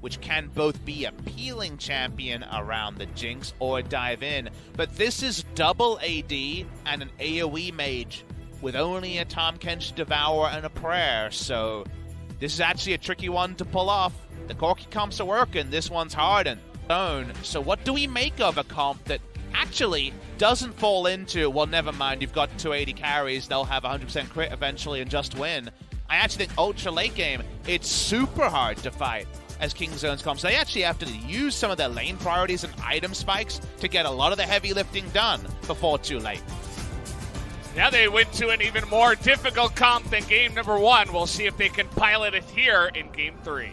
which can both be a peeling champion around the Jinx or dive in. But this is double AD and an AoE mage with only a Tahm Kench Devour and a Prayer, so this is actually a tricky one to pull off. The Corki comps are working, this one's hard and so what do we make of a comp that actually doesn't fall into, well, never mind, you've got 280 carries, they'll have 100% crit eventually and just win. I actually think ultra late game, it's super hard to fight as Kingzone's comps. They actually have to use some of their lane priorities and item spikes to get a lot of the heavy lifting done before too late. Now they went to an even more difficult comp than game number 1. We'll see if they can pilot it here in game 3.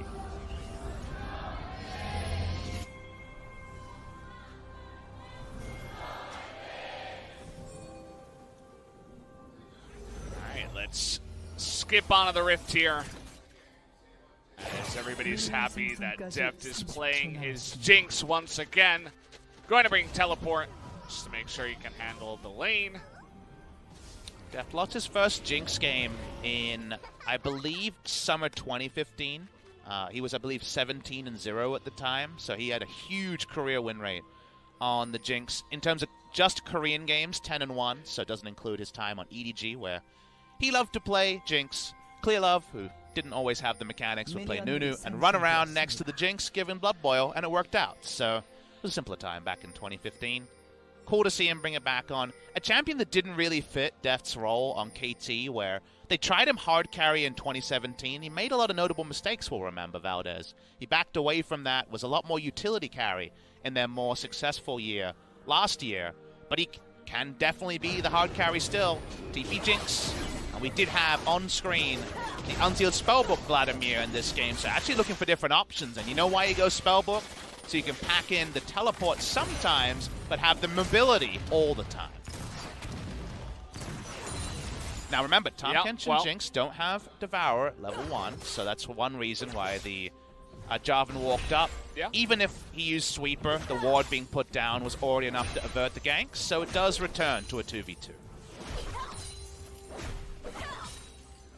Let's skip onto the Rift here. As everybody's happy that Deft is playing his Jinx once again. Going to bring Teleport just to make sure he can handle the lane. Deft lost his first Jinx game in, I believe, summer 2015. He was, I believe, 17-0 at the time, so he had a huge career win rate on the Jinx. In terms of just Korean games, 10-1, so it doesn't include his time on EDG, where he loved to play Jinx. Clearlove, who didn't always have the mechanics, would play Nunu and run around next to the Jinx, giving Blood Boil, and it worked out. So it was a simpler time back in 2015. Cool to see him bring it back on. A champion that didn't really fit Deft's role on KT, where they tried him hard carry in 2017. He made a lot of notable mistakes, we'll remember, Valdez. He backed away from that, was a lot more utility carry in their more successful year last year. But he can definitely be the hard carry still. TP Jinx. And we did have on screen the unsealed Spellbook Vladimir in this game, so actually looking for different options. And you know why he goes Spellbook? So you can pack in the teleport sometimes, but have the mobility all the time. Now remember, Tahm Kench and Jinx don't have Devour at level 1, so that's one reason why the Jarvan walked up. Even if he used Sweeper, the ward being put down was already enough to avert the gank, so it does return to a 2v2.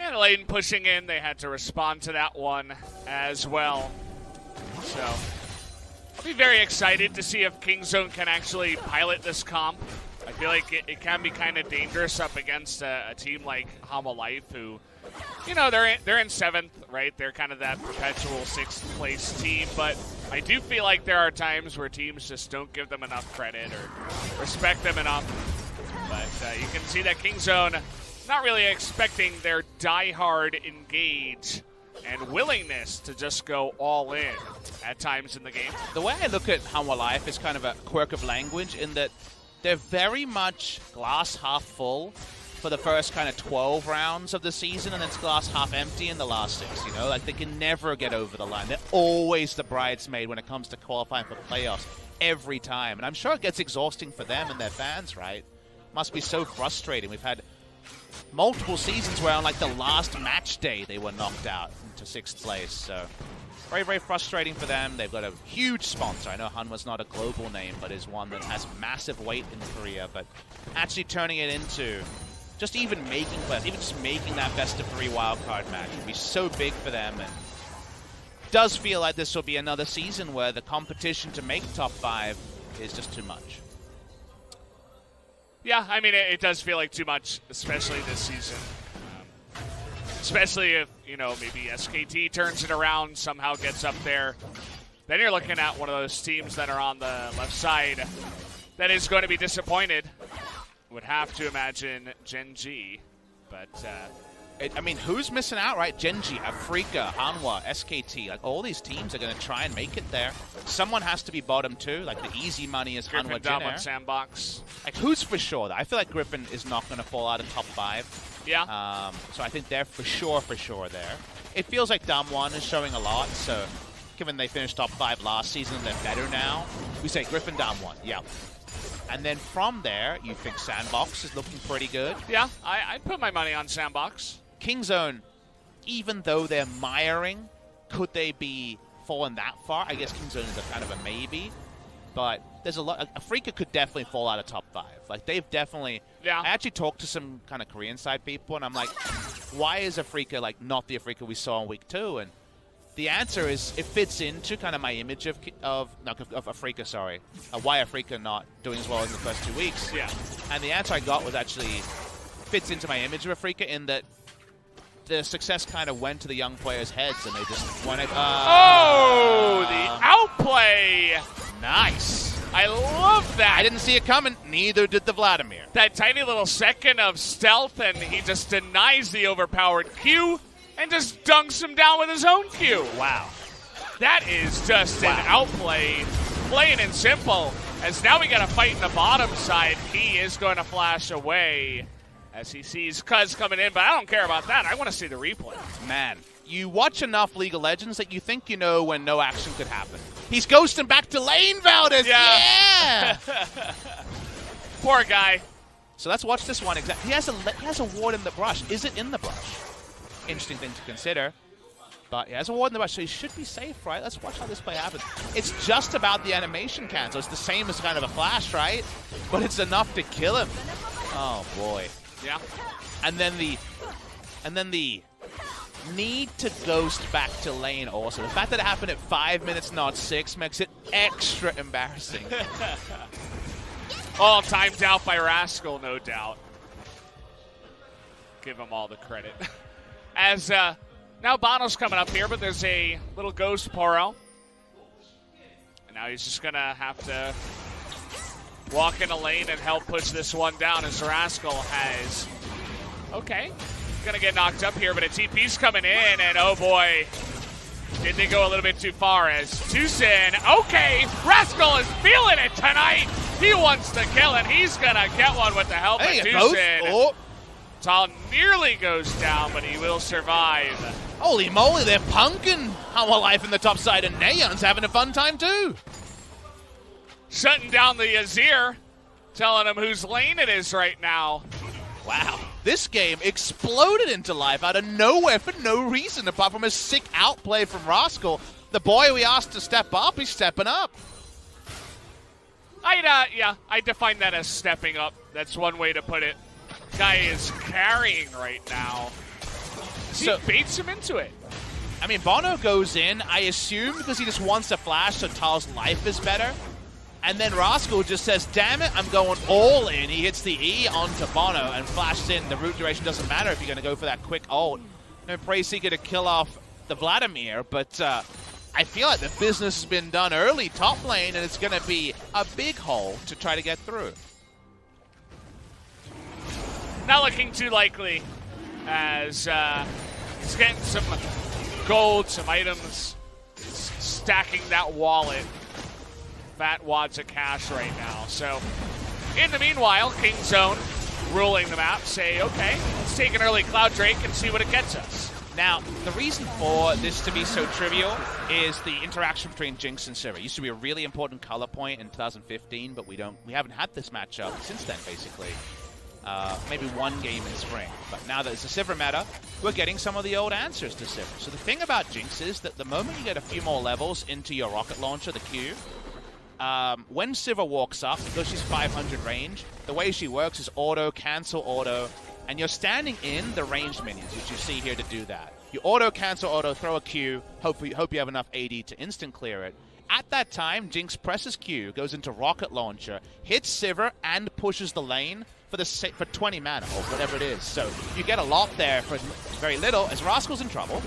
And Layden pushing in, they had to respond to that one as well. So I'll be very excited to see if Kingzone can actually pilot this comp. I feel like it can be kind of dangerous up against a team like Hanwha Life, who, you know, they're in 7th, right? They're kind of that perpetual 6th place team, but I do feel like there are times where teams just don't give them enough credit or respect them enough. But you can see that Kingzone not really expecting their die-hard engage and willingness to just go all in at times in the game. The way I look at Hanwha Life is kind of a quirk of language in that they're very much glass half full for the first kind of 12 rounds of the season, and it's glass half empty in the last 6, you know? Like, they can never get over the line. They're always the bridesmaid when it comes to qualifying for playoffs, every time. And I'm sure it gets exhausting for them and their fans, right? Must be so frustrating. We've had multiple seasons where on, like, the last match day they were knocked out into 6th place, so very, very frustrating for them. They've got a huge sponsor. I know Hanwha's not a global name, but is one that has massive weight in Korea, but actually turning it into just even making playoffs, even just making that best-of-3 wildcard match would be so big for them, and does feel like this will be another season where the competition to make top 5 is just too much. Yeah, I mean, it does feel like too much, especially this season. Especially if, you know, maybe SKT turns it around, somehow gets up there. Then you're looking at one of those teams that are on the left side that is going to be disappointed. Would have to imagine Gen G, but I mean, who's missing out, right? Genji, Afrika, Hanwha, SKT, like all these teams are going to try and make it there. Someone has to be bottom 2. Like the easy money is Griffin Hanwha, down on Sandbox. Like who's for sure? I feel like Griffin is not going to fall out of top 5. Yeah. So I think they're for sure there. It feels like Damwon is showing a lot. So given they finished top 5 last season, they're better now. We say Griffin, Damwon, yeah. And then from there, you think Sandbox is looking pretty good. Yeah, I'd put my money on Sandbox. Kingzone, even though they're miring, could they be falling that far? I guess Kingzone is a kind of a maybe, but there's a lot. Afrika could definitely fall out of top 5. Like they've definitely. Yeah. I actually talked to some kind of Korean side people, and I'm like, why is Afrika like not the Afrika we saw in week 2? And the answer is it fits into kind of my image of Afrika, sorry. Why Afrika not doing as well in the first 2 weeks. Yeah. And the answer I got was actually fits into my image of Afrika in that the success kind of went to the young players' heads and they just wanted... oh, the outplay! Nice. I love that. I didn't see it coming. Neither did the Vladimir. That tiny little second of stealth, and he just denies the overpowered Q and just dunks him down with his own Q. Wow. That is just an outplay, plain and simple. As now we got a fight in the bottom side. He is going to flash away as he sees Cuz coming in, but I don't care about that. I want to see the replay. Man, you watch enough League of Legends that you think you know when no action could happen. He's ghosting back to lane, Valdez. Yeah. Poor guy. So let's watch this one. He has a ward in the brush. Is it in the brush? Interesting thing to consider. But he has a ward in the brush, so he should be safe, right? Let's watch how this play happens. It's just about the animation cancel. It's the same as kind of a flash, right? But it's enough to kill him. Oh boy. Yeah. And then the need to ghost back to lane also. The fact that it happened at 5 minutes, not 6, makes it extra embarrassing. All timed out by Rascal, no doubt. Give him all the credit. As now Bono's coming up here, but there's a little ghost Poro. And now he's just going to have to walk in a lane and help push this one down as Rascal has... Okay. Going to get knocked up here, but a TP's coming in, and oh boy, did they go a little bit too far as Tucson. Okay, Rascal is feeling it tonight. He wants to kill, and he's going to get one with the help of Tucson. Oh. Tal nearly goes down, but he will survive. Holy moly, they're punking Hanwha Life in the top side, and Neon's having a fun time too. Shutting down the Azir, telling him whose lane it is right now. Wow. This game exploded into life out of nowhere for no reason apart from a sick outplay from Rascal. The boy we asked to step up, he's stepping up. I define that as stepping up. That's one way to put it. Guy is carrying right now. So he baits him into it. I mean, Bono goes in, I assume, because he just wants to flash so Tal's life is better. And then Rascal just says, damn it, I'm going all in. He hits the E onto Bono and flashes in. The root duration doesn't matter if you're going to go for that quick ult. No Preyseeker to kill off the Vladimir, but I feel like the business has been done early top lane, and it's going to be a big hole to try to get through. Not looking too likely, as he's getting some gold, some items, stacking that wallet. Fat wads of cash right now. So, in the meanwhile, Kingzone ruling the map, say, okay, let's take an early Cloud Drake and see what it gets us. Now, the reason for this to be so trivial is the interaction between Jinx and Sivir. It used to be a really important color point in 2015, but we haven't had this matchup since then, basically. Maybe one game in spring. But now that it's a Sivir meta, we're getting some of the old answers to Sivir. So the thing about Jinx is that the moment you get a few more levels into your rocket launcher, the Q, when Sivir walks up, because she's 500 range, the way she works is auto, cancel, auto, and you're standing in the ranged minions, which you see here to do that. You auto, cancel, auto, throw a Q, hope you have enough AD to instant clear it. At that time, Jinx presses Q, goes into rocket launcher, hits Sivir, and pushes the lane for 20 mana, or whatever it is. So you get a lot there for very little, as Rascal's in trouble.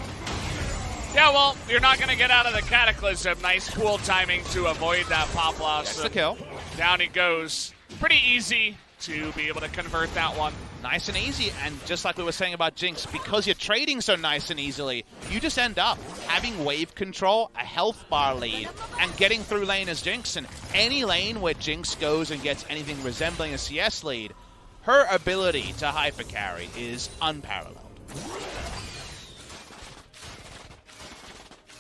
Yeah, well, you're not going to get out of the Cataclysm. Nice cool timing to avoid that pop loss. That's the kill. Down he goes. Pretty easy to be able to convert that one. Nice and easy, and just like we were saying about Jinx, because you're trading so nice and easily, you just end up having wave control, a health bar lead, and getting through lane as Jinx. And any lane where Jinx goes and gets anything resembling a CS lead, her ability to hyper-carry is unparalleled.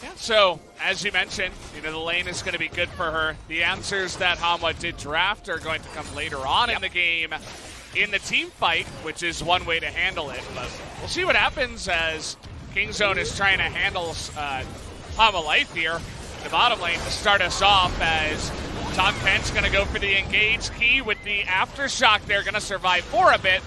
Yeah, so, as you mentioned, the lane is going to be good for her. The answers that Hanwha did draft are going to come later on in the game in the team fight, which is one way to handle it. But we'll see what happens as Kingzone is trying to handle Hanwha Life here in the bottom lane to start us off, as Tom Kent's going to go for the engage key with the Aftershock. They're going to survive for a bit,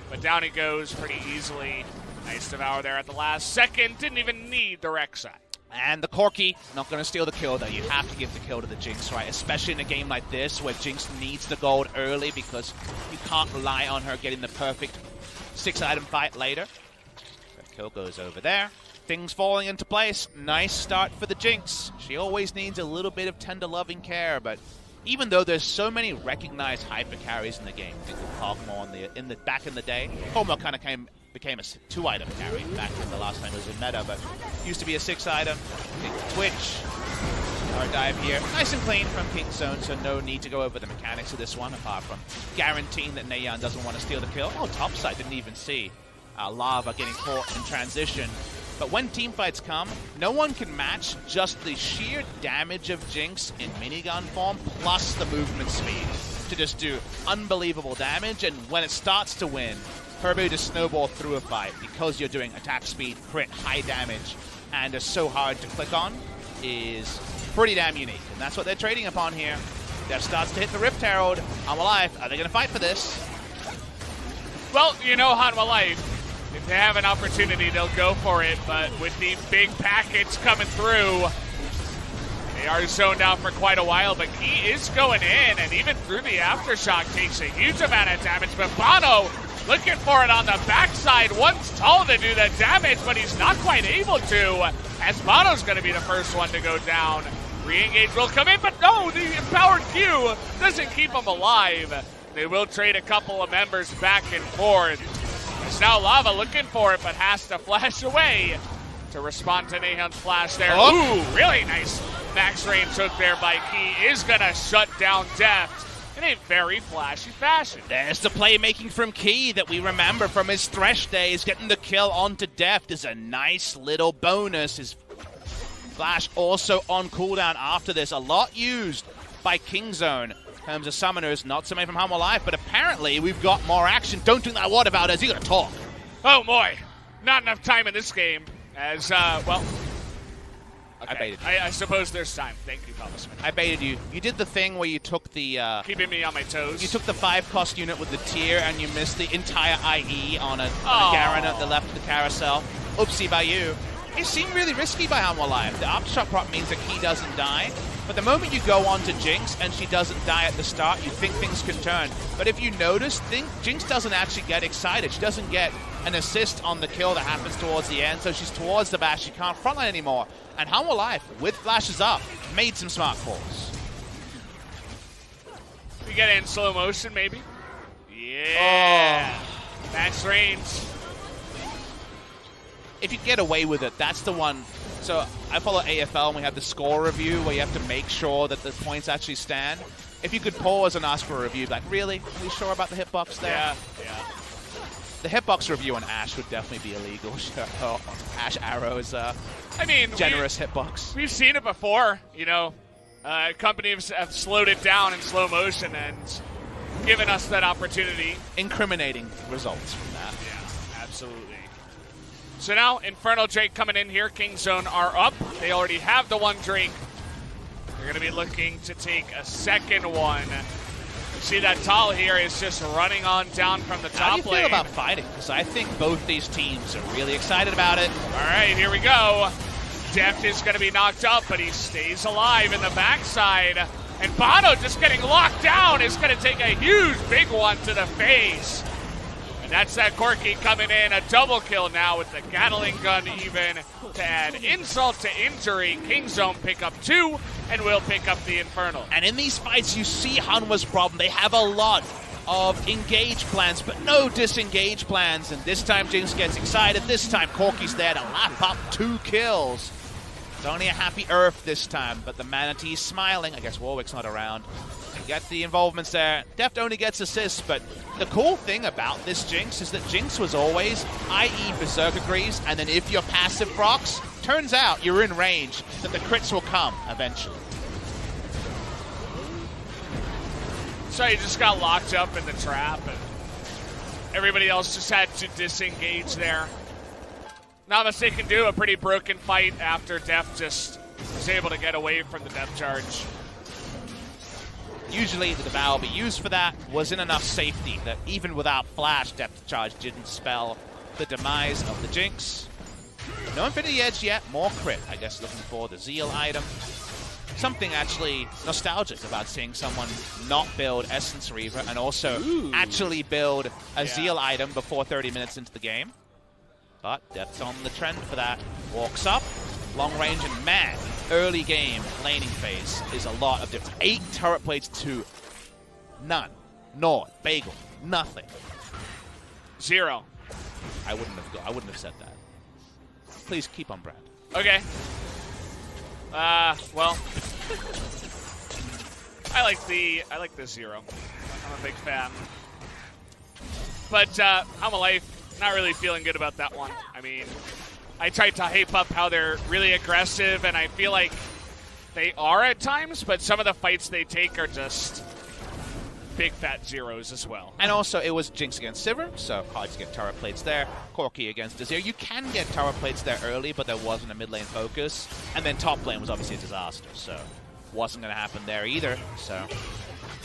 but down he goes pretty easily. Nice devour there at the last second. Didn't even need the Rek'Sai. And the Corki, not going to steal the kill, though. You have to give the kill to the Jinx, right? Especially in a game like this, where Jinx needs the gold early because you can't rely on her getting the perfect 6-item fight later. The kill goes over there. Things falling into place. Nice start for the Jinx. She always needs a little bit of tender loving care, but even though there's so many recognized hyper carries in the game, think of Kog'Maw back in the day. Kog'Maw kind of became a 2-item carry back in the last time it was in meta, but used to be a 6-item. Twitch. Our dive here. Nice and clean from King Zone, so no need to go over the mechanics of this one, apart from guaranteeing that Nayeon doesn't want to steal the kill. Oh, topside, didn't even see Lava getting caught in transition. But when teamfights come, no one can match just the sheer damage of Jinx in minigun form, plus the movement speed to just do unbelievable damage, and when it starts to win, her ability to snowball through a fight because you're doing attack speed, crit, high damage, and are so hard to click on is pretty damn unique. And that's what they're trading upon here. Death starts to hit the Rift Herald. Hanwha Life, are they going to fight for this? Well, you know Hanwha Life, if they have an opportunity, they'll go for it. But with the big packets coming through, they are zoned out for quite a while. But he is going in, and even through the Aftershock takes a huge amount of damage. But Bono looking for it on the backside. One's tall to do the damage, but he's not quite able to, as Bono's going to be the first one to go down. Re-engage will come in, but no, the empowered Q doesn't keep him alive. They will trade a couple of members back and forth. It's now Lava looking for it, but has to flash away to respond to Nayeon's flash there. Oh. Ooh, really nice max range hook there by Key. Is going to shut down Deft in a very flashy fashion. There's the playmaking from Key that we remember from his Thresh days. Getting the kill onto Deft is a nice little bonus. His flash also on cooldown after this. A lot used by Kingzone. In terms of summoners, not so many from Hanwha Life, but apparently we've got more action. Don't think that what about us. You gotta talk. Oh boy, not enough time in this game. As, well, okay. I baited you. I suppose there's time. Thank you, Papa Smith. I baited you. You did the thing where you took the... keeping me on my toes. You took the 5-cost unit with the tier and you missed the entire IE on a Garen at the left of the carousel. Oopsie by you. It seemed really risky by Hanwha Life. The aftershock prop means that Key doesn't die, but the moment you go on to Jinx and she doesn't die at the start, you think things could turn. But if you notice, Jinx doesn't actually get excited. She doesn't get an assist on the kill that happens towards the end, so she's towards the bash. She can't frontline anymore. And Hanwha Life, with flashes up, made some smart calls. You get it in slow motion, maybe? Yeah. Oh. Max range. If you get away with it, that's the one. So I follow AFL and we have the score review where you have to make sure that the points actually stand. If you could pause and ask for a review, like, really? Are we sure about the hitbox there? Yeah. The hitbox review on Ashe would definitely be illegal. Ashe Arrow's generous hitbox. We've seen it before, you know. Companies have slowed it down in slow motion and given us that opportunity. Incriminating results from that. Yeah, absolutely. So now, Infernal Drake coming in here. Kingzone are up. They already have the one Drake. They're going to be looking to take a second one. You see that Tal here is just running on down from the top lane. How do you feel about fighting? Because I think both these teams are really excited about it. All right, here we go. Deft is going to be knocked up, but he stays alive in the backside. And Bono just getting locked down is going to take a huge big one to the face. That's that Corki coming in, a double kill now with the Gatling gun even to add insult to injury. Kingzone pick up 2 and will pick up the Infernal. And in these fights, you see Hanwha's problem. They have a lot of engage plans, but no disengage plans. And this time Jinx gets excited. This time Corki's there to lap up 2 kills. It's only a happy Earth this time, but the Manatee's smiling. I guess Warwick's not around. Get the involvements there. Deft only gets assists, but the cool thing about this Jinx is that Jinx was always IE Berserkagrees, and then if you're passive procs, turns out you're in range, that the crits will come eventually. So he just got locked up in the trap, and everybody else just had to disengage there. Not much they can do, a pretty broken fight after Deft just was able to get away from the depth charge. Usually the Devour will be used for that. Wasn't enough safety that even without flash, depth charge didn't spell the demise of the Jinx. No Infinity Edge yet, more crit. I guess looking for the Zeal item. Something actually nostalgic about seeing someone not build Essence Reaver and also actually build a Zeal item before 30 minutes into the game. But Deft's on the trend for that. Walks up, long range, and man, early game laning phase is a lot of difference. 8 turret plates to none. North, Bagel, nothing. 0. I wouldn't have said that. Please keep on brand. Okay. Well, I like the 0. I'm a big fan. But Hanwha Life, not really feeling good about that one. I mean, I tried to hype up how they're really aggressive, and I feel like they are at times, but some of the fights they take are just big fat zeros as well. And also, it was Jinx against Sivir, so hard to get turret plates there. Corki against Desir. You can get turret plates there early, but there wasn't a mid lane focus. And then top lane was obviously a disaster, so wasn't going to happen there either. So,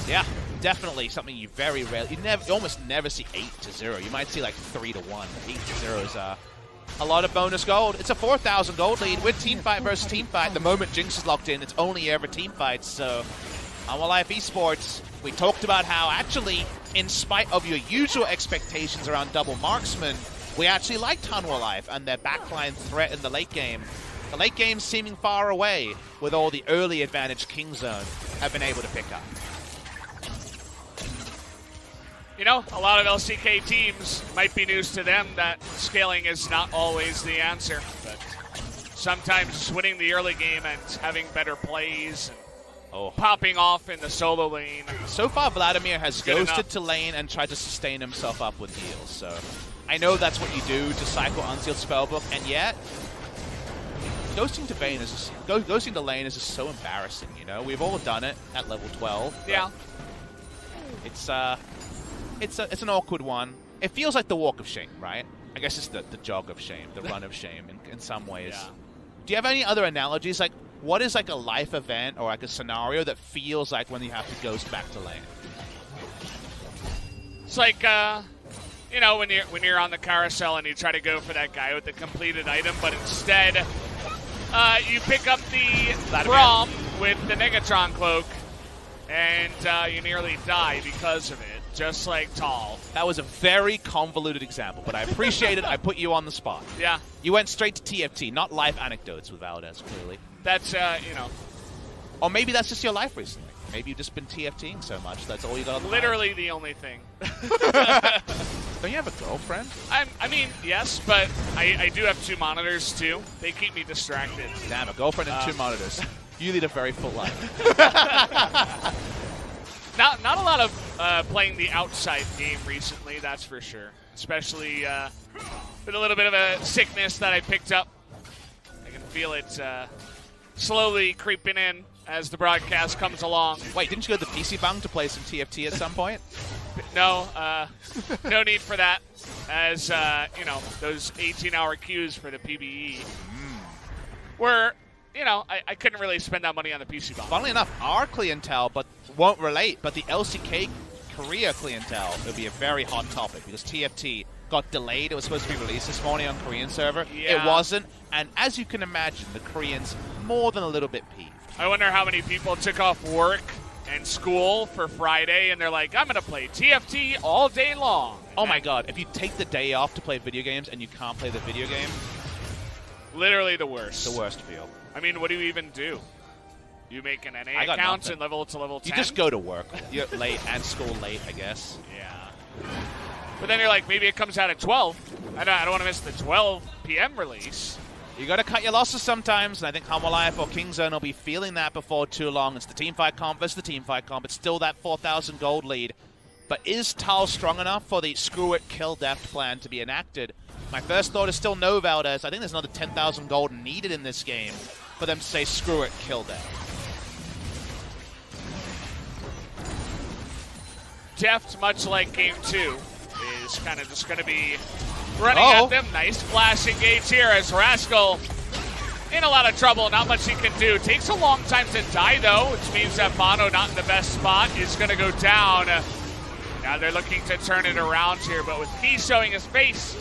yeah, definitely something you very rarely, you almost never see 8-0. You might see like 3-1. 8-0 is a lot of bonus gold. It's a 4,000 gold lead with teamfight versus teamfight. The moment Jinx is locked in, it's only ever teamfights, so Hanwha Life Esports, we talked about how actually, in spite of your usual expectations around double marksman, we actually liked Hanwha Life and their backline threat in the late game. The late game seeming far away with all the early advantage Kingzone have been able to pick up. You know, a lot of LCK teams might be news to them that scaling is not always the answer, but sometimes winning the early game and having better plays and popping off in the solo lane. So far, Vladimir has ghosted to lane and tried to sustain himself up with heals. So I know that's what you do to cycle Unsealed Spellbook, and yet ghosting to lane is just so embarrassing. You know, we've all done it at level 12. Yeah, it's an awkward one. It feels like the walk of shame, right? I guess it's the jog of shame, the run of shame in some ways. Yeah. Do you have any other analogies? Like, what is like a life event or like a scenario that feels like when you have to ghost back to lane? It's like, you know, when you're on the carousel and you try to go for that guy with the completed item, but instead you pick up the Braum with the Negatron cloak, and you nearly die because of it, just like Tall. That was a very convoluted example, but I appreciate it. I put you on the spot. Yeah. You went straight to TFT, not life anecdotes with Valdez, clearly. That's, you know. Or maybe that's just your life recently. Maybe you've just been TFTing so much. That's all you got on the Literally the only thing. Don't you have a girlfriend? I mean, yes, but I do have 2 monitors, too. They keep me distracted. Damn, a girlfriend and 2 monitors. You lead a very full life. Not a lot of playing the outside game recently, that's for sure. Especially with a little bit of a sickness that I picked up. I can feel it slowly creeping in as the broadcast comes along. Wait, didn't you go to the PC Bang to play some TFT at some point? No, no need for that. As, you know, those 18-hour queues for the PBE were, you know, I couldn't really spend that money on the PC Bang. Funnily enough, our clientele won't relate, but the LCK Korea clientele would be a very hot topic because TFT got delayed. It was supposed to be released this morning on Korean server. Yeah. It wasn't, and as you can imagine, the Koreans more than a little bit peeved. I wonder how many people took off work and school for Friday, and they're like, I'm going to play TFT all day long. Oh my god, if you take the day off to play video games and you can't play the video game, literally the worst. the worst feel. I mean, what do you even do? You make an NA account nothing. and level to level 10? You just go to work. You're late and school late, I guess. Yeah. But then you're like, maybe it comes out at 12. I don't want to miss the 12 p.m. release. You got to cut your losses sometimes, and I think Hanwha Life or Kingzone will be feeling that before too long. It's the teamfight comp versus the teamfight comp. It's still that 4,000 gold lead. But is Tal strong enough for the screw it, kill Deft plan to be enacted? My first thought is still no, Valdez. I think there's another 10,000 gold needed in this game for them to say screw it, kill Deft. Deft, much like Game 2, is kind of just going to be running at them. Nice flash engage here as Rascal in a lot of trouble. Not much he can do. Takes a long time to die, though, which means that Bono, not in the best spot, is going to go down. Now they're looking to turn it around here, but with Key showing his face,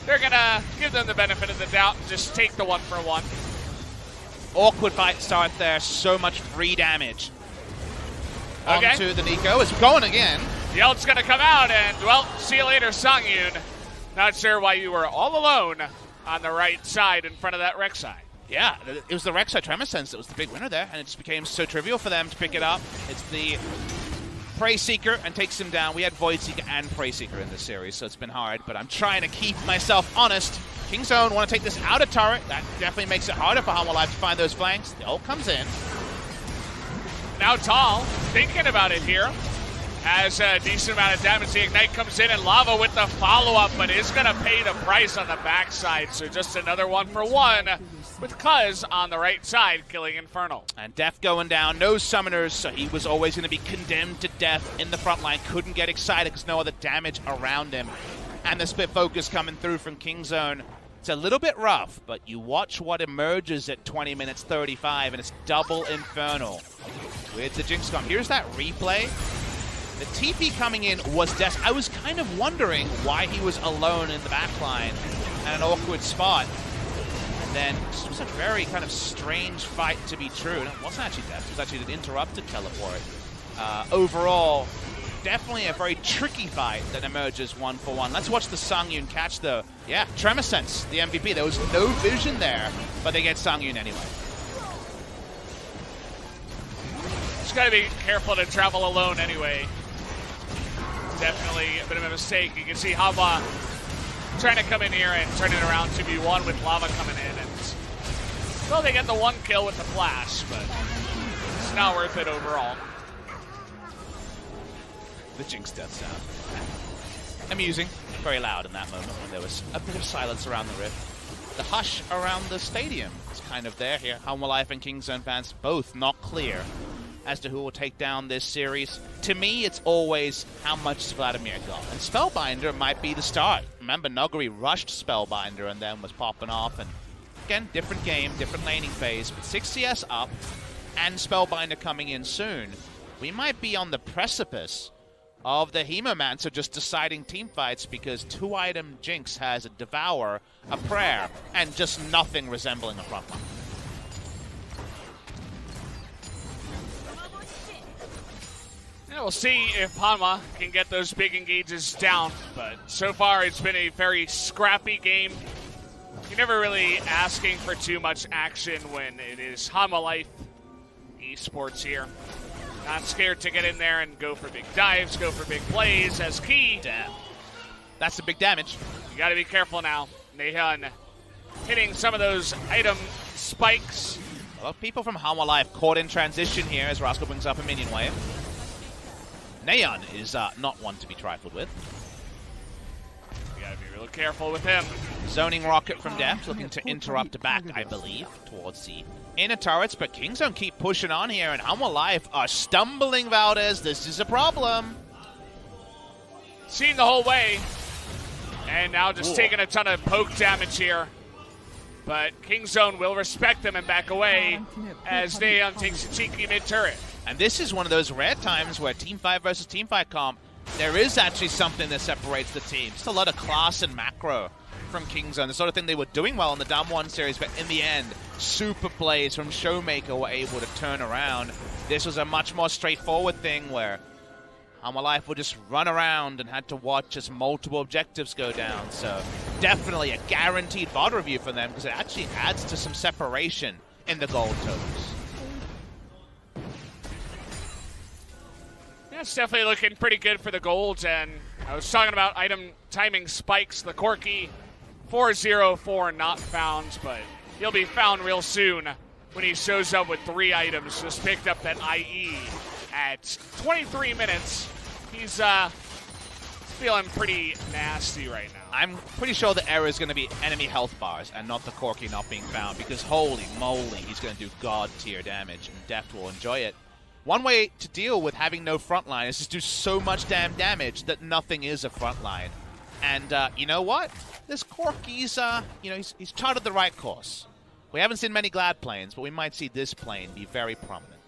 they're going to give them the benefit of the doubt and just take the 1-for-1. Awkward fight start there. So much free damage. Okay. Onto the Nico. It's going again. The ult's going to come out, and, well, see you later, Songyun. Not sure why you were all alone on the right side in front of that Rek'Sai. Yeah, it was the Rek'Sai Tremor Sense that was the big winner there, and it just became so trivial for them to pick it up. It's the Prey Seeker and takes him down. We had Void Seeker and Prey Seeker in this series, so it's been hard, but I'm trying to keep myself honest. Kingzone want to take this outer turret. That definitely makes it harder for Hanwha Life to find those flanks. The ult comes in. Now Tall, thinking about it here, has a decent amount of damage. The Ignite comes in, and Lava with the follow-up, but is going to pay the price on the backside, so just another 1-for-1 with Cuz on the right side, killing Infernal. And Def going down, no summoners, so he was always going to be condemned to death in the front line. Couldn't get excited because no other damage around him. And the split focus coming through from Kingzone. It's a little bit rough, but you watch what emerges at 20 minutes 35, and it's double Infernal with the Jinx Comp. Here's that replay. The TP coming in was Des. I was kind of wondering why he was alone in the backline at an awkward spot. And then this was a very kind of strange fight to be true. And it wasn't actually Des. It was actually an interrupted teleport. Overall, definitely a very tricky fight that emerges 1-for-1. Let's watch the Songyun catch, though. Yeah, Tremor Sense, the MVP. There was no vision there, but they get Songyun anyway. Just got to be careful to travel alone anyway. Definitely a bit of a mistake. You can see Hanwha trying to come in here and turn it around 2v1 with Lava coming in. And, well, they get the 1 kill with the flash, but it's not worth it overall. The Jinx death sound. Amusing. Very loud in that moment when there was a bit of silence around the rift. The hush around the stadium is kind of there here. Hanwha Life and Kingzone fans both not clear as to who will take down this series. To me, it's always how much Vladimir got. And Spellbinder might be the start. Remember, Nuguri rushed Spellbinder and then was popping off. And again, different game, different laning phase. But 6 CS up and Spellbinder coming in soon. We might be on the precipice of the Hemomancer just deciding team fights because 2-item Jinx has a Devour, a Prayer, and just nothing resembling a frontline. Yeah, we'll see if Hanwha can get those big engages down, but so far it's been a very scrappy game. You're never really asking for too much action when it is Hanwha Life esports here. Not scared to get in there and go for big dives, go for big plays as key. Damn. That's the big damage. You got to be careful now. Nahyun hitting some of those item spikes. Well, people from Hanwha Life caught in transition here as Roscoe brings up a minion wave. Nahyun is not one to be trifled with. You gotta be real careful with him. Zoning Rocket from Deft, looking to interrupt back, I believe, towards the inner turrets, but Kingzone keep pushing on here, and Hanwha Life are stumbling, Valdez. This is a problem. Seen the whole way, and now just taking a ton of poke damage here. But Kingzone will respect them and back away as Nahyun takes a cheeky mid-turret. And this is one of those rare times where Team 5 versus Team 5 comp, there is actually something that separates the teams. Just a lot of class and macro from Kingzone, the sort of thing they were doing well in the Dam 1 series, but in the end, super plays from Showmaker were able to turn around. This was a much more straightforward thing where Hanwha Life would just run around and had to watch as multiple objectives go down. So definitely a guaranteed VOD review for them because it actually adds to some separation in the gold totals. Yeah, it's definitely looking pretty good for the golds, and I was talking about item timing spikes. The Corki 404 not found, but he'll be found real soon when he shows up with 3 items. Just picked up that IE at 23 minutes. He's feeling pretty nasty right now. I'm pretty sure the error is going to be enemy health bars and not the Corki not being found, because holy moly, he's going to do god tier damage, and Deft will enjoy it. One way to deal with having no frontline is just do so much damn damage that nothing is a frontline. And you know what? This Corki's, he's charted the right course. We haven't seen many Glad planes, but we might see this plane be very prominent.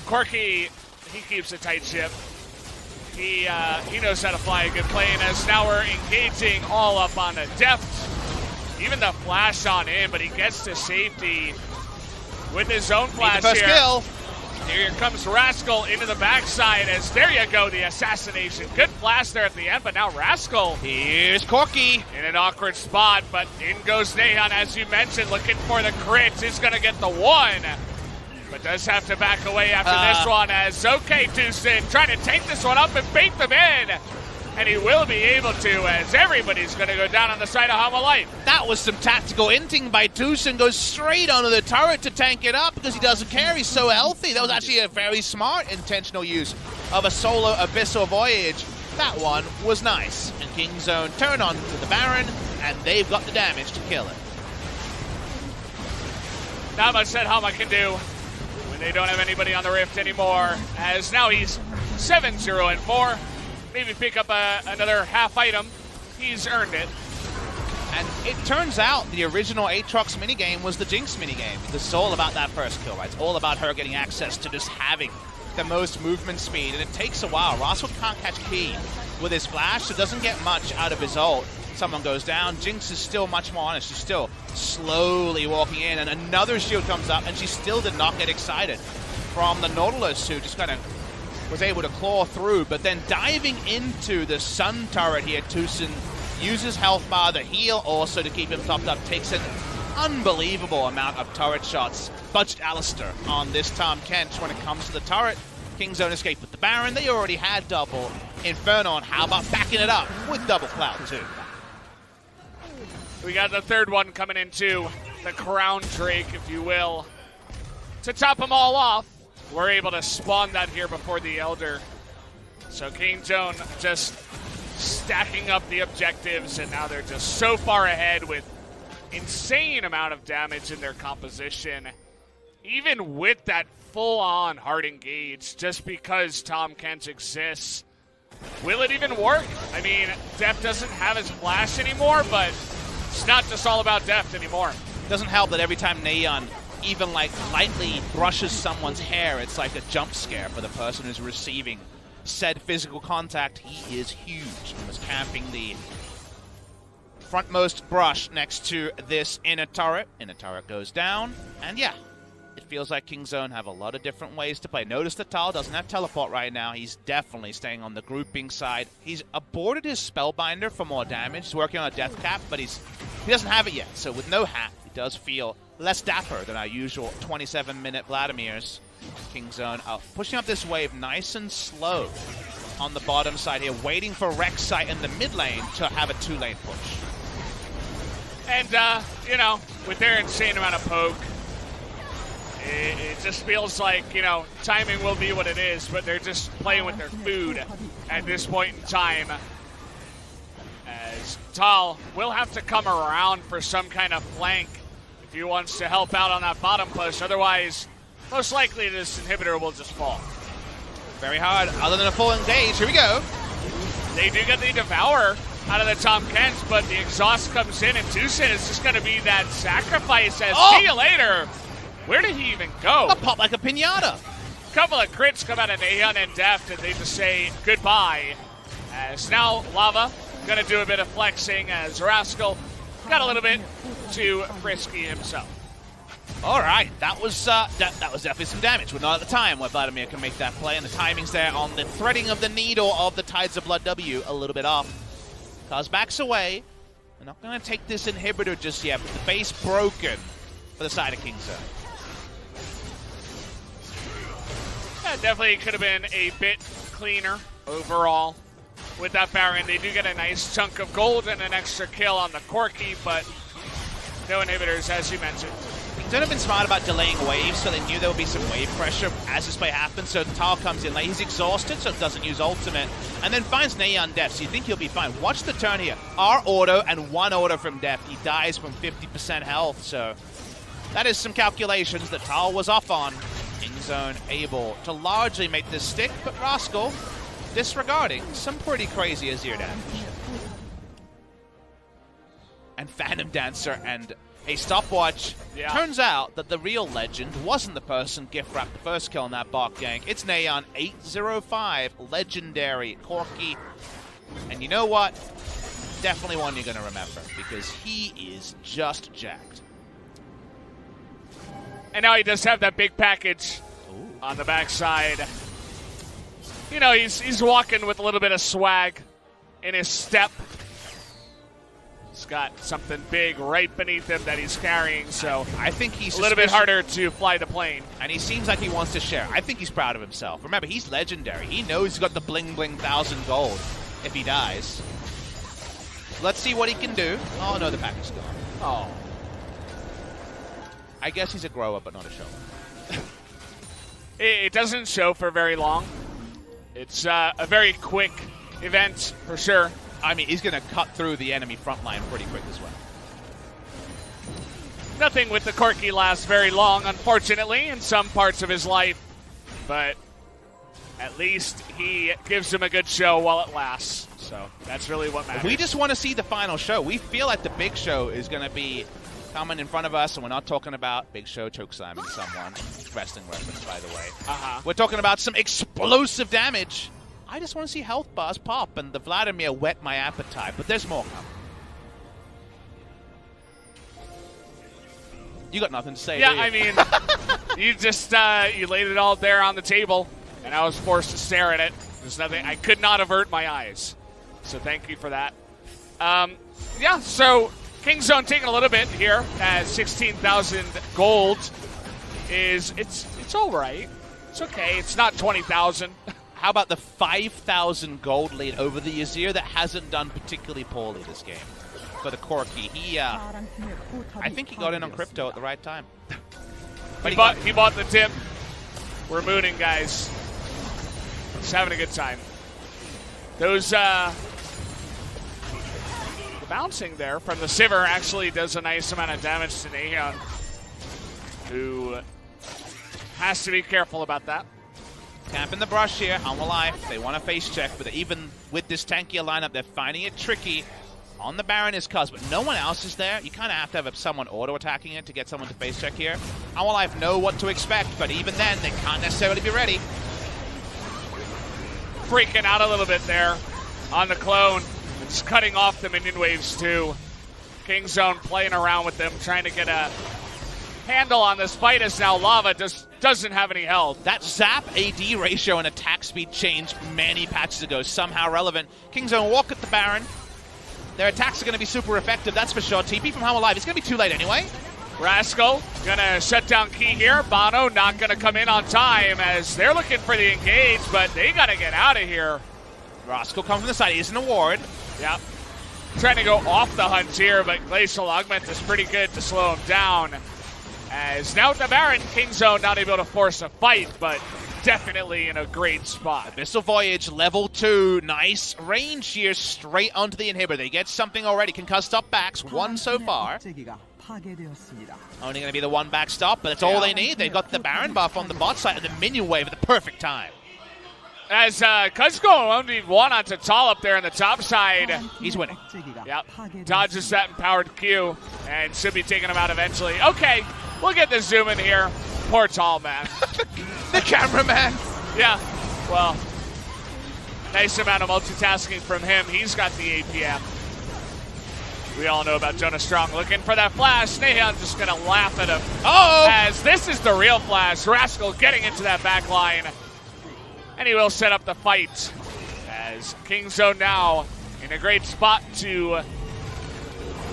Corki, he keeps a tight ship. He knows how to fly a good plane, as now we're engaging all up on the depth. Even the flash on in, but he gets to safety with his own flash first here. kill. Here comes Rascal into the backside, as there you go, the assassination. Good flash there at the end, but now Rascal. Here's Corky. In an awkward spot, but in goes Neon, as you mentioned, looking for the crits. He's going to get the one, but does have to back away after this one, as Tucson trying to take this one up and bait them in. And he will be able to, as everybody's going to go down on the side of Hanwha Life. That was some tactical inting by Tucson. Goes straight onto the turret to tank it up because he doesn't care. He's so healthy. That was actually a very smart intentional use of a solo Abyssal Voyage. That one was nice. And Kingzone turn on to the Baron, and they've got the damage to kill it. Not much that Hanwha can do when they don't have anybody on the Rift anymore, as now he's 7-0-4. Maybe pick up another half item. He's earned it. And it turns out the original Aatrox minigame was the Jinx minigame. It's all about that first kill, right? It's all about her getting access to just having the most movement speed, and it takes a while. Rascal can't catch Key with his flash, so doesn't get much out of his ult. Someone goes down. Jinx is still much more honest. She's still slowly walking in, and another shield comes up, and she still did not get excited from the Nautilus, who just kind of was able to claw through, but then diving into the Sun turret here, Tucson uses health bar, the heal also to keep him topped up, takes an unbelievable amount of turret shots. Budget Alistair on this Tahm Kench when it comes to the turret. Kingzone escaped with the Baron. They already had double Inferno, and how about backing it up with double Cloud too? We got the third one coming in too, the Crown Drake, if you will, to top them all off. We're able to spawn that here before the Elder. So Kingzone just stacking up the objectives, and now they're just so far ahead with insane amount of damage in their composition. Even with that full-on hard engage, just because Tahm Kench exists. Will it even work? I mean, Deft doesn't have his flash anymore, but it's not just all about Deft anymore. Doesn't help that every time Neon even like lightly brushes someone's hair, it's like a jump scare for the person who's receiving said physical contact. He is huge and was camping the frontmost brush next to this inner turret. Inner turret goes down, and yeah, it feels like Kingzone have a lot of different ways to play. Notice that Tal doesn't have teleport right now. He's definitely staying on the grouping side. He's aborted his Spellbinder for more damage. He's working on a death cap, but he doesn't have it yet. So with no hat, he does feel less dapper than our usual 27-minute Vladimirs. Kingzone out, pushing up this wave nice and slow on the bottom side here, waiting for Rek'Sai in the mid lane to have a two-lane push. And, you know, with their insane amount of poke, it just feels like, you know, timing will be what it is, but they're just playing with their food at this point in time. As Tal will have to come around for some kind of flank if he wants to help out on that bottom push. Otherwise, most likely this inhibitor will just fall. Very hard, other than a full engage. Here we go. They do get the Devour out of the Tahm Kench, but the exhaust comes in, and Tucson is just going to be that sacrifice as see you later. Where did he even go? A pop like a pinata. A couple of crits come out of Neon and Deft, and they just say goodbye. As now Lava going to do a bit of flexing, as Rascal got a little bit too frisky himself. All right, that was definitely some damage. We're not at the time where Vladimir can make that play, and the timing's there on the threading of the needle of the Tides of Blood W a little bit off. Kaz backs away. We're not going to take this inhibitor just yet, but the base broken for the side of Kingzone. Yeah, definitely could have been a bit cleaner overall with that Baron. They do get a nice chunk of gold and an extra kill on the Corky, but no inhibitors, as you mentioned. Kingzone have been smart about delaying waves, so they knew there would be some wave pressure as this play happens. So Tal comes in late. He's exhausted, so doesn't use ultimate, and then finds Neon Deft, so you think he'll be fine. Watch the turn here. R auto and one auto from Deft. He dies from 50% health, so that is some calculations that Tal was off on. Kingzone able to largely make this stick, but Rascal disregarding some pretty crazy Azir damage. And Phantom Dancer and Hey, stopwatch. Yeah. Turns out that the real legend wasn't the person gift wrapped the first kill in that bot gank. It's Neon 805, legendary Corki. And you know what? Definitely one you're going to remember because he is just jacked. And now he does have that big package on the backside. You know, he's walking with a little bit of swag in his step. He's got something big right beneath him that he's carrying, so I think he's a little bit harder to fly the plane. And he seems like he wants to share. I think he's proud of himself. Remember, he's legendary. He knows he's got the bling bling 1,000 gold if he dies. Let's see what he can do. Oh no, the pack is gone. Oh. I guess he's a grower, but not a shower. It doesn't show for very long. It's a very quick event, for sure. I mean, he's going to cut through the enemy front line pretty quick as well. Nothing with the Corki lasts very long, unfortunately, in some parts of his life. But at least he gives him a good show while it lasts. So that's really what matters. We just want to see the final show. We feel like the big show is going to be coming in front of us, and we're not talking about Big Show chokeslamming someone. Wrestling reference, by the way. We're talking about some explosive damage. I just want to see health bars pop, and the Vladimir whet my appetite, but there's more coming. You got nothing to say, Yeah, do you? I mean, you just you laid it all there on the table, and I was forced to stare at it. There's nothing. I could not avert my eyes, so thank you for that. Yeah, so Kingzone taking a little bit here at 16,000 gold. It's all right. It's okay. It's not 20,000. How about the 5,000 gold lead over the Azir that hasn't done particularly poorly this game for the Corki? I think he got in on crypto at the right time. But he bought the tip. We're mooning, guys. Just having a good time. Those the bouncing there from the Sivir actually does a nice amount of damage to Neon, who has to be careful about that. Camp in the brush here, Hanwha Life. They want to face check, but even with this tankier lineup, they're finding it tricky. On the Baron is Cuz, but no one else is there. You kind of have to have someone auto-attacking it to get someone to face check here. Hanwha Life know what to expect, but even then, they can't necessarily be ready. Freaking out a little bit there on the clone. It's cutting off the minion waves too. Kingzone playing around with them, trying to get a handle on this fight as now Lava just doesn't have any health. That zap AD ratio and attack speed changed many patches ago, somehow relevant. Kingzone walk at the Baron. Their attacks are going to be super effective, that's for sure. TP from Hanwha Life, it's going to be too late anyway. Rascal gonna shut down Key here. Bono not gonna come in on time as they're looking for the engage, but they gotta get out of here. Rascal comes from the side, he's in a ward. Yep. Trying to go off the hunt here, but Glacial Augment is pretty good to slow him down. As now the Baron, Kingzone not able to force a fight, but definitely in a great spot. Abyssal Voyage, level 2, nice range here, straight onto the inhibitor. They get something already, concussed up backs, one so far. Only going to be the one backstop, but that's all they need. They've got the Baron buff on the bot side and the minion wave at the perfect time. As Cuz going 1v1 onto Tall up there on the top side. He's winning. Yep. Dodges that empowered Q and should be taking him out eventually. Okay, we'll get the zoom in here. Poor Tall, man. The cameraman. Yeah, well, nice amount of multitasking from him. He's got the APM. We all know about Jonas Strong looking for that flash. Neon just going to laugh at him. Uh-oh! As this is the real flash. Rascal getting into that back line. And he will set up the fight. As Kingzone now in a great spot to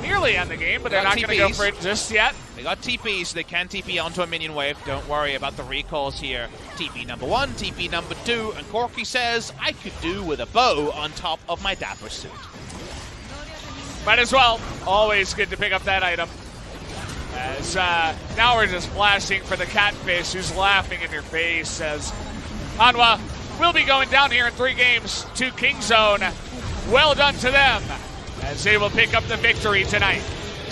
nearly end the game, but they're not going to go for it just yet. They got TP, so they can TP onto a minion wave. Don't worry about the recalls here. TP number 1, TP number 2, and Corki says, I could do with a bow on top of my dapper suit. Might as well. Always good to pick up that item. As now we're just flashing for the catfish who's laughing in your face as Hanwha will be going down here in 3 games to Kingzone. Well done to them as they will pick up the victory tonight.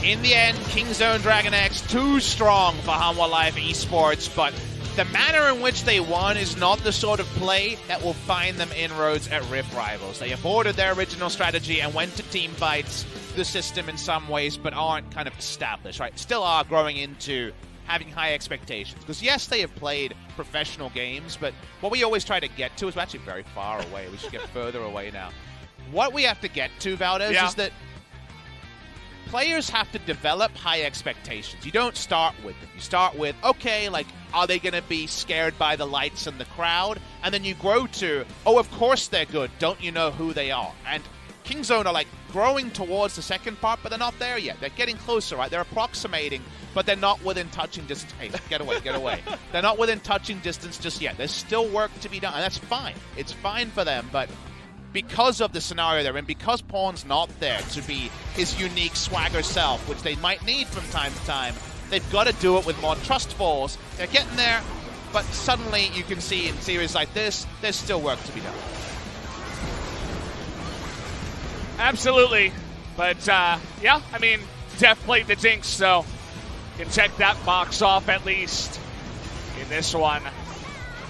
In the end, Kingzone DragonX too strong for Hanwha Life Esports, but the manner in which they won is not the sort of play that will find them inroads at Rift Rivals. They aborted their original strategy and went to team fights. the system in some ways, but aren't kind of established, right? Still are growing into having high expectations. Because yes, they have played professional games, but what we always try to get to is we're actually very far away. We should get further away now. What we have to get to, Valdez, is that players have to develop high expectations. You don't start with them. You start with, okay, like, are they going to be scared by the lights and the crowd? And then you grow to, oh, of course they're good. Don't you know who they are? And Kingzone are, like, growing towards the second part, but they're not there yet. They're getting closer, right? They're approximating, but they're not within touching distance. Hey, get away, get away. They're not within touching distance just yet. There's still work to be done, and that's fine. It's fine for them, but because of the scenario they're in, because Pawn's not there to be his unique swagger self, which they might need from time to time, they've got to do it with more trust falls. They're getting there, but suddenly you can see in series like this, there's still work to be done. Absolutely. But, yeah, I mean, Def played the Jinx, so you can check that box off at least in this one.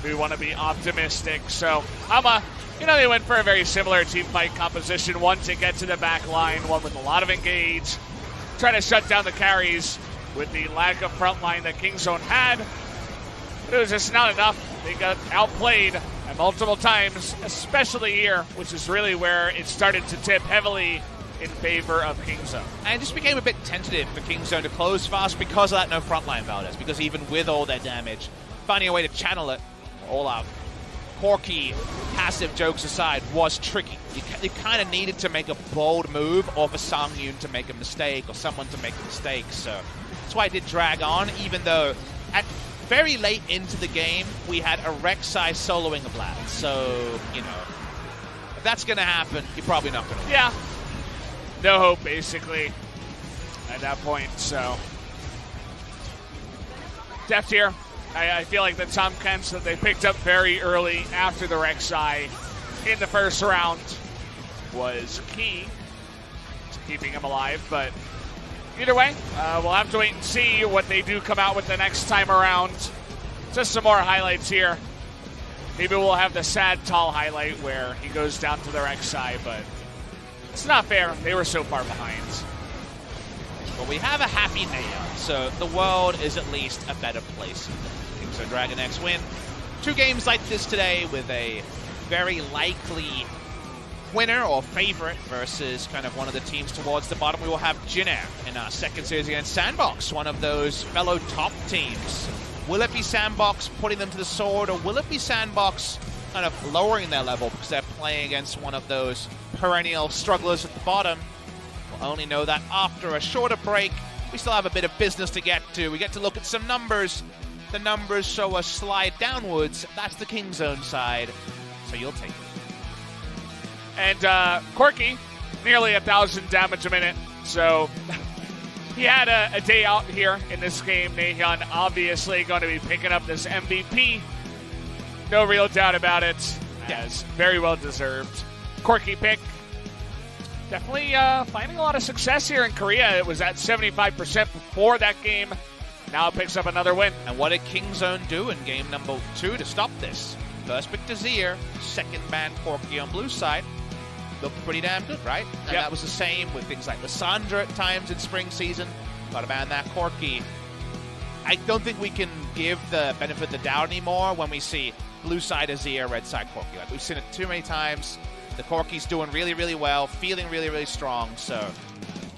We want to be optimistic. So, Hanwha, you know, they went for a very similar team fight composition. One to get to the back line, one with a lot of engage. Try to shut down the carries with the lack of front line that Kingzone had. But it was just not enough. They got outplayed multiple times, especially here, which is really where it started to tip heavily in favor of Kingzone. And it just became a bit tentative for Kingzone to close fast because of that no frontline, Valdez. Because even with all their damage, finding a way to channel it all out, quirky, passive jokes aside, was tricky. You kind of needed to make a bold move, or for Songyun to make a mistake, or someone to make a mistake. So that's why it did drag on, even though at very late into the game, we had a Rek'Sai soloing a Vlad. So, you know, if that's going to happen, you're probably not going to win. Yeah. No hope, basically, at that point. So, Deft here. I feel like the Tom Kents that they picked up very early after the Rek'Sai in the first round was key to keeping him alive. But either way, we'll have to wait and see what they do come out with the next time around. Just some more highlights here. Maybe we'll have the sad Tall highlight where he goes down to the Rek'Sai, but it's not fair. They were so far behind. Well, we have a happy Neon, so the world is at least a better place. So DragonX win 2 games like this today with a very likely winner or favorite versus kind of one of the teams towards the bottom. We will have Jinair in our second series against Sandbox, one of those fellow top teams. Will it be Sandbox putting them to the sword, or will it be Sandbox kind of lowering their level because they're playing against one of those perennial strugglers at the bottom? We'll only know that after a shorter break. We still have a bit of business to get to. We get to look at some numbers. The numbers show a slide downwards. That's the Kingzone side, so you'll take it. And Quirky, nearly 1,000 damage a minute. So he had a day out here in this game. Nahyun obviously going to be picking up this MVP. No real doubt about it. Yes, very well deserved. Quirky pick. Definitely finding a lot of success here in Korea. It was at 75% before that game. Now it picks up another win. And what did Kingzone do in game number 2 to stop this? First pick Desir, second ban Quirky on blue side. Looked pretty damn good, right? And that was the same with things like Lissandra at times in spring season. Gotta ban that Quirky. I don't think we can give the benefit of the doubt anymore when we see blue side Azir, red side Quirky. Like, we've seen it too many times. The Quirky's doing really, really well, feeling really, really strong, so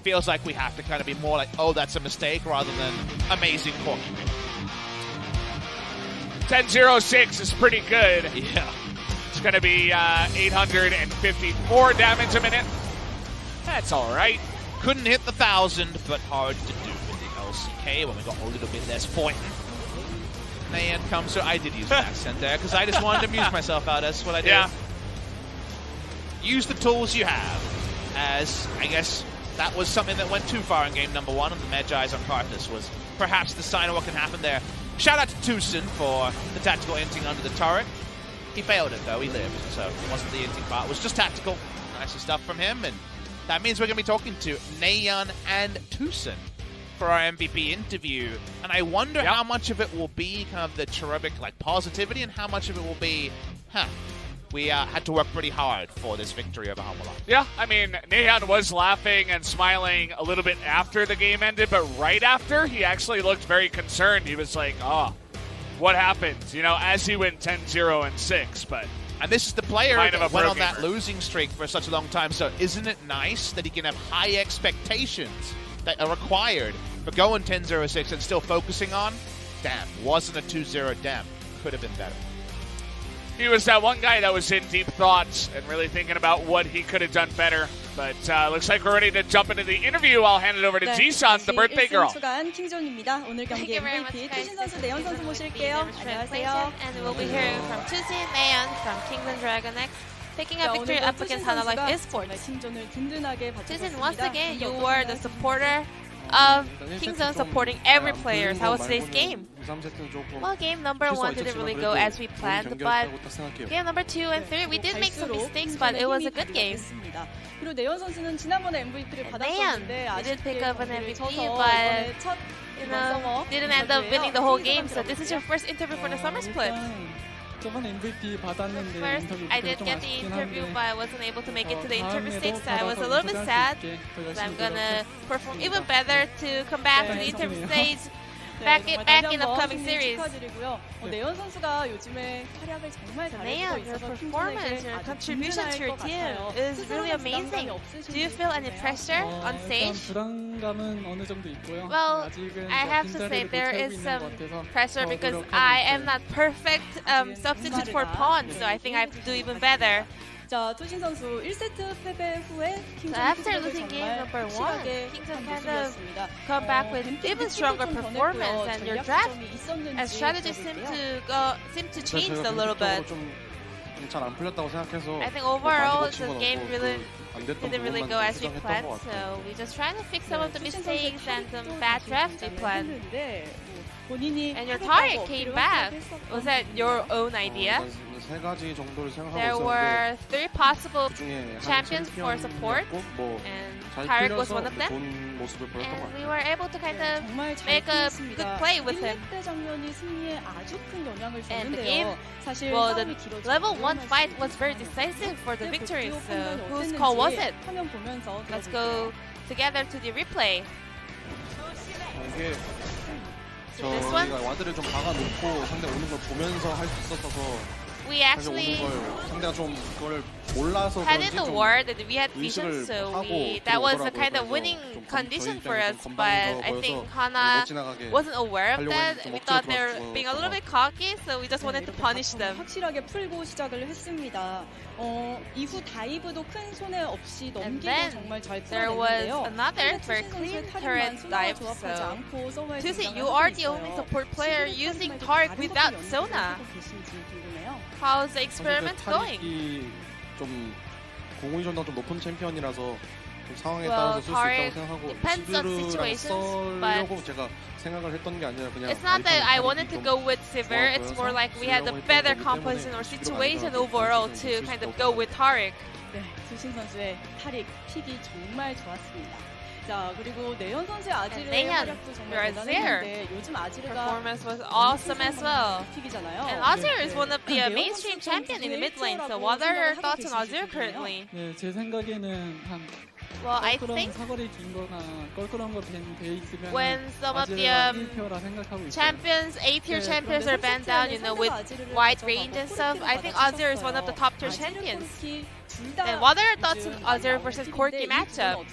feels like we have to kind of be more like, oh, that's a mistake, rather than amazing Quirky. 10-0-6 is pretty good. Yeah. It's going to be 854 damage a minute. That's all right. Couldn't hit the 1,000, but hard to do with the LCK when we got a little bit less pointing. Nayan comes to... I did use an accent there, because I just wanted to amuse myself out. That's what I did. Yeah. Use the tools you have, as I guess that was something that went too far in game number 1, and the Medjai's on Karthus was perhaps the sign of what can happen there. Shout out to Tucson for the tactical inting under the turret. He failed it, though. He lived, so it wasn't the inting part. It was just tactical. Nice stuff from him, and that means we're going to be talking to Nayan and Tucson for our MVP interview. And I wonder how much of it will be kind of the cherubic like positivity, and how much of it will be, we had to work pretty hard for this victory over Hanwha. Yeah, I mean, Nahan was laughing and smiling a little bit after the game ended, but right after, he actually looked very concerned. He was like, oh, what happened? You know, as he went 10-0 and 6, but... And this is the player that went on that gamer. losing streak for such a long time, so isn't it nice that he can have high expectations that are required for going 10-0-6 and still focusing on, damn, wasn't a 2-0, damn, could have been better. He was that one guy that was in deep thoughts and really thinking about what he could have done better. But looks like we're ready to jump into the interview. I'll hand it over to Ji-sun, the birthday girl. 킹존입니다. 오늘 경기 MVP 투신 선수, 내연 선수 모실게요. 안녕하세요. And we'll be hearing from Tusin Nayeon from Kingdom DragonX, picking up victory up against Hanwha Life Esports. 킹존을 든든하게 Tusin, once again, you were the supporter of Kingdom, supporting every player. How was today's game? Well, game number 1 didn't really go as we planned, but game number 2 and 3, we did make some mistakes, but it was a good game. 그리고 내연 선수는 지난번에 MVP를 받았었는데 we did pick up an MVP, but you know, didn't end up winning the whole game. So this is your first interview for the summer split. First, I did get the interview, but I wasn't able to make it to the interview stage, so I was a little bit sad. So I'm gonna perform even better to come back to the interview stage. Back in upcoming series. 내연 선수가 요즘에 활약을 정말 잘해주고 Nayeon, your 있어서 performance, your contribution to your team is really amazing. Do you feel any pressure on stage? Well, I have to say there is some pressure because I am not perfect substitute for pawn, so I think I have to do even better. 자, 투신 선수 1세트 패배 후에 So after losing game number 1, Kingdom kind of come back with even stronger performance, and your draft and strategy seem to change a little bit. I think overall the game didn't really go as we planned, so we just trying to fix some of the mistakes and some bad drafts we planned. And your target came back. Was that your own idea? There were 3 possible champions for support, and Tarek was one of them. And we were able to kind of make a good play with him. And the game, well, the level 1 fight was very decisive for the victory, so whose call was it? Let's go together to the replay. So this one, we actually had in the war that we had vision, so that was a kind of winning condition for us, but I think Hana wasn't aware of that. We thought they were being a little bit cocky, so we just wanted to punish them. 확실하게 풀고 시작을 했습니다. 이후 다이브도 큰 손해 없이 넘기고 정말 잘 there was 풀어냈는데요. another very clean turret dive, so Tusi, you are the only support player using Tarek without Sona. How's the experiment going? 좀 공훈전당 좀 높은 챔피언이라서 좀 상황에 Well, 따라서 쓸 수 있다고 생각하고 depends on 시드랑 situations, 썰려고 제가 생각을 했던 게 아니라 그냥 It's not that I wanted to go with Sivir, it's more like we had a better composition or situation overall to kind of go with Tarek. 네, 두신 선수의 타릭 픽이 정말 좋았습니다. 자, 그리고 내연 선수의 아지르의 활약도 정말 대단했는데 요즘 아지르가 performance was awesome as well. 픽이잖아요. And Azir is one of the mainstream champion in the mid lane. So what are your thoughts on Azir currently? 네, 제 생각에는 한 Well, I think 사거리 긴 거나 껄끄러운 거 돼 있으면 when some of the champions, A-tier champions are banned down, you know, with wide range and stuff, I think Azir is one of the top tier champions. And what are your thoughts on Azir versus Corki matchup?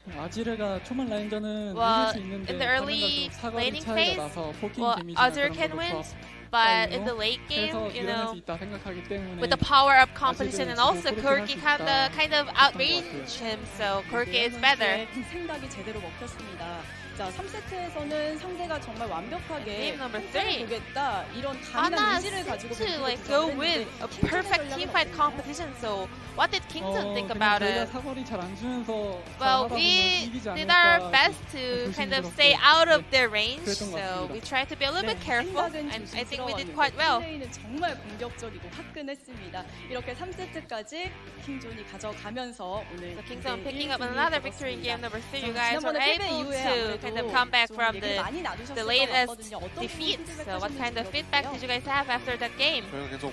아지르가 초반 라인전은 Well, 이길 수 있는데 in the early 사거리 laning 차이가 phase, 나서 포킹 well, 데미지나 Azir 그런 can 거를 win, 더 but in the late game, 그래서 you 유연할 know, 수 있다 생각하기 때문에 with the power-up competition and 아직은 also 지금 Corki 그렇게 할 수 kind of outrange him, so Corki is better. 생각이 제대로 먹혔습니다. 자, 3세트에서는 상대가 정말 완벽하게 Game number 3. 보겠다 이런 Hana 강한 의지를 seems 가지고 to like go with a perfect teamfight competition. So what did Kingston think about it? 사거리 잘 안 주면서 Well, we did our best to kind of stay out of their range. So we tried to be a little bit careful, and I think we did quite well. 플레이는 정말 공격적이고 화끈했습니다. 이렇게 3세트까지 킹존이 가져가면서 오늘 So Kingston picking up another victory in game number 3. You guys were able to kind of come back from the latest defeat. So what kind of feedback did you guys have after that game? 저희가 계속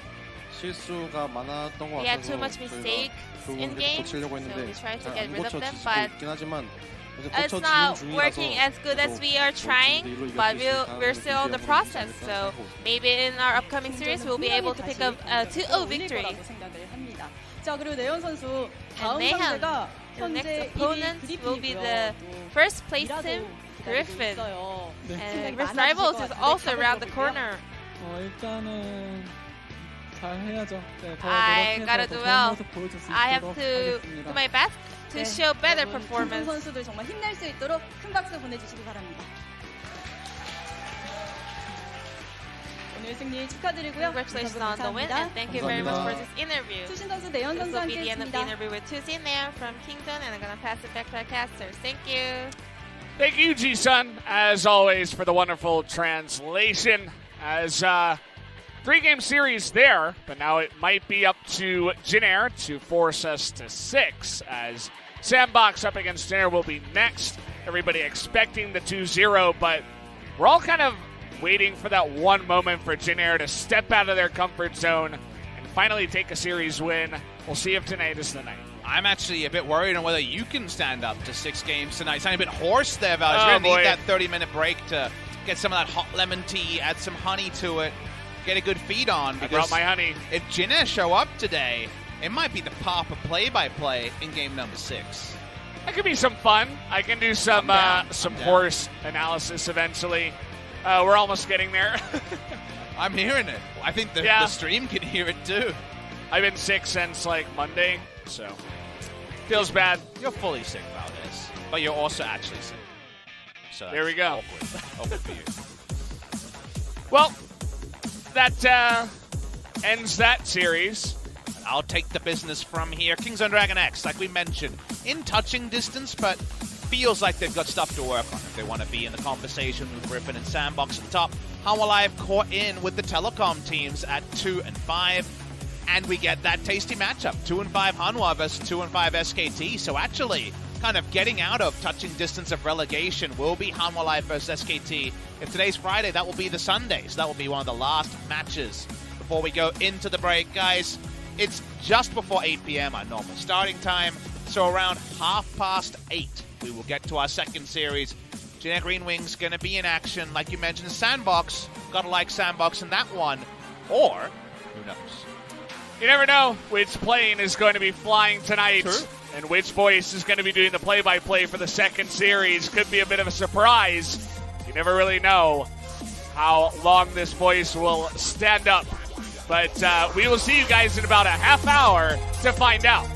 실수가 많았던 것 We had 같아서 too much mistakes in game, 고치려고 so 했는데 we tried to 잘 get 안 rid of them, 고쳐지고 but 있긴 하지만 이제 it's 고쳐지는 not 중이라서 working as good as we are trying, but we're still in the process. So maybe in our upcoming series we'll be able to pick up a 2-0 victory. 생각을 합니다. 자, 그리고 네온 선수 다음 And Naeun, 상대가 The next 현재 opponent 1위 will be 그리핀이고요. the 또 first place 미라도 team, 기다리고 Griffin. 있어요. 네. And 생각이 Rift 많아질 Rivals 것 is 같은데 also 가서 around the 들어볼게요. corner. 일단은 잘 해야죠. 네, 더 I 노력해서 gotta 더 do 좋은 well. 모습 보여줄 수 I have 있도록 to do 하겠습니다. my best to 네, show better 여러분, performance. 킹존 선수들 정말 힘낼 수 있도록 큰 박수 보내주시기 바랍니다. 오늘 승리 축하드리고요. Congratulations on the win, and thank you very much for this interview. 수신 선수 네온 This 선수 will be the end of the 함께했습니다. interview with Tuesday Naeun from Kingdom, and I'm gonna pass it back to our casters. Thank you. Thank you, Ji-sun, as always, for the wonderful translation. As 3-game series there, but now it might be up to Jin-Air to force us to 6, as Sandbox up against Jin-Air will be next. Everybody expecting the 2-0, but we're all kind of waiting for that one moment for Jin-Air to step out of their comfort zone and finally take a series win. We'll see if tonight is the night. I'm actually a bit worried on whether you can stand up to 6 games tonight. Sounding a bit hoarse there, Val. You're going to need that 30-minute break to get some of that hot lemon tea, add some honey to it, get a good feed on. I brought my honey. If Jin-Air show up today, it might be the pop of play-by-play in game number 6. That could be some fun. I can do some horse analysis eventually. We're almost getting there. I'm hearing it. I think the stream can hear it too. I've been sick since like Monday, so feels bad. You're fully sick about this, but you're also actually sick. So there we go. Awkward for you. Well, that ends that series. I'll take the business from here. Kingzone DragonX, like we mentioned, in touching distance, but feels like they've got stuff to work on if they want to be in the conversation with Griffin and Sandbox at the top. Hanwha Live caught in with the telecom teams at 2 and 5, and we get that tasty matchup, 2 and 5 Hanwha versus 2 and 5 SKT. So actually, kind of getting out of touching distance of relegation will be Hanwha Live versus SKT. If today's Friday, that will be the Sunday, so that will be one of the last matches before we go into the break, guys. It's just before 8 p.m. our normal starting time, so around 8:30 we will get to our second series. Jin-Air Green Wings going to be in action, like you mentioned, Sandbox. Gotta like Sandbox in that one, or who knows? You never know which plane is going to be flying tonight. True. And which voice is going to be doing the play-by-play for the second series. Could be a bit of a surprise. You never really know how long this voice will stand up. But we will see you guys in about a half hour to find out.